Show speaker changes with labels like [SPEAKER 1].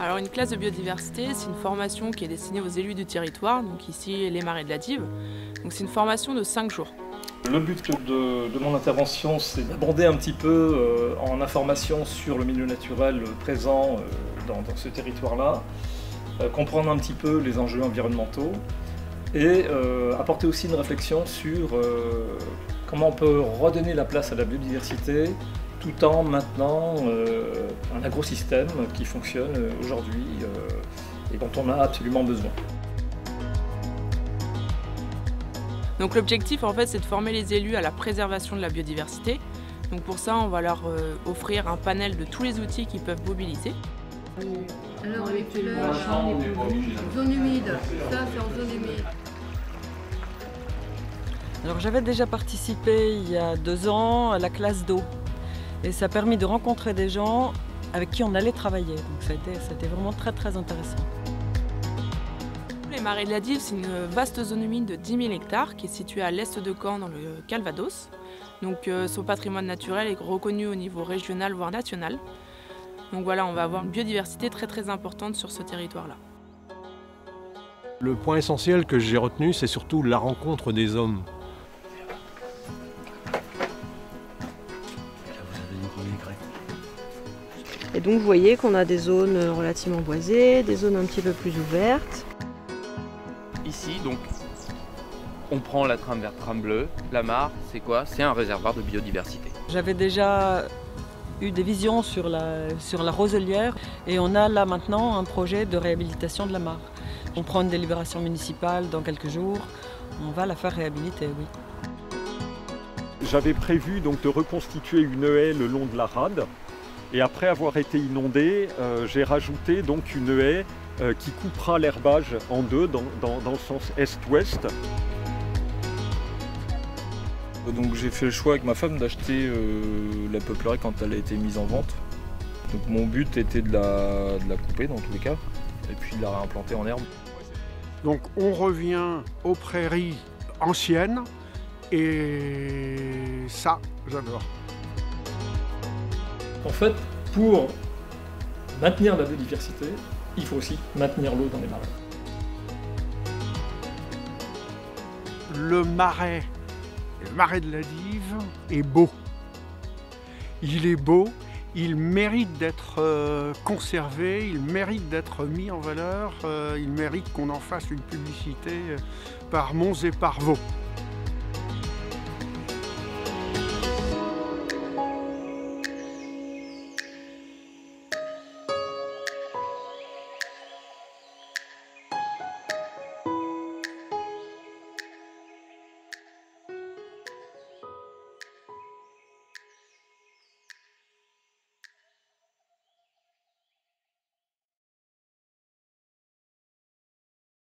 [SPEAKER 1] Alors une classe de biodiversité, c'est une formation qui est destinée aux élus du territoire, donc ici les Marais de la Dive. Donc c'est une formation de 5 jours.
[SPEAKER 2] Le but de mon intervention, c'est d'aborder un petit peu en information sur le milieu naturel présent dans ce territoire-là, comprendre un petit peu les enjeux environnementaux et apporter aussi une réflexion sur comment on peut redonner la place à la biodiversité tout en maintenant un agrosystème qui fonctionne aujourd'hui et dont on a absolument besoin.
[SPEAKER 1] Donc l'objectif en fait c'est de former les élus à la préservation de la biodiversité. Donc pour ça on va leur offrir un panel de tous les outils qu'ils peuvent mobiliser.
[SPEAKER 3] Alors les fleurs, zone humide, ça c'est en zone humide.
[SPEAKER 4] Alors j'avais déjà participé il y a 2 ans à la classe d'eau et ça a permis de rencontrer des gens avec qui on allait travailler. Donc ça a été vraiment très très intéressant.
[SPEAKER 1] Les Marais de la Dive, c'est une vaste zone humide de 10 000 hectares qui est située à l'est de Caen dans le Calvados. Donc son patrimoine naturel est reconnu au niveau régional voire national. Donc voilà, on va avoir une biodiversité très très importante sur ce territoire-là.
[SPEAKER 5] Le point essentiel que j'ai retenu, c'est surtout la rencontre des hommes.
[SPEAKER 6] Et donc vous voyez qu'on a des zones relativement boisées, des zones un petit peu plus ouvertes.
[SPEAKER 7] Ici, donc, on prend la trame verte, trame bleue. La mare, c'est quoi? C'est un réservoir de biodiversité.
[SPEAKER 4] J'avais déjà eu des visions sur la roselière et on a là maintenant un projet de réhabilitation de la mare. On prend une délibération municipale dans quelques jours, on va la faire réhabiliter, oui.
[SPEAKER 8] J'avais prévu donc de reconstituer une haie le long de la rade et après avoir été inondé, j'ai rajouté donc une haie qui coupera l'herbage en deux dans le sens est-ouest.
[SPEAKER 2] Donc j'ai fait le choix avec ma femme d'acheter la peupleraie quand elle a été mise en vente. Donc mon but était de la couper dans tous les cas et puis de la réimplanter en herbe.
[SPEAKER 9] Donc on revient aux prairies anciennes et ça j'adore.
[SPEAKER 2] En fait, pour maintenir la biodiversité, il faut aussi maintenir l'eau dans les marais.
[SPEAKER 9] Le marais de la Dive est beau. Il est beau, il mérite d'être conservé, il mérite d'être mis en valeur, il mérite qu'on en fasse une publicité par Mons et par Vaux.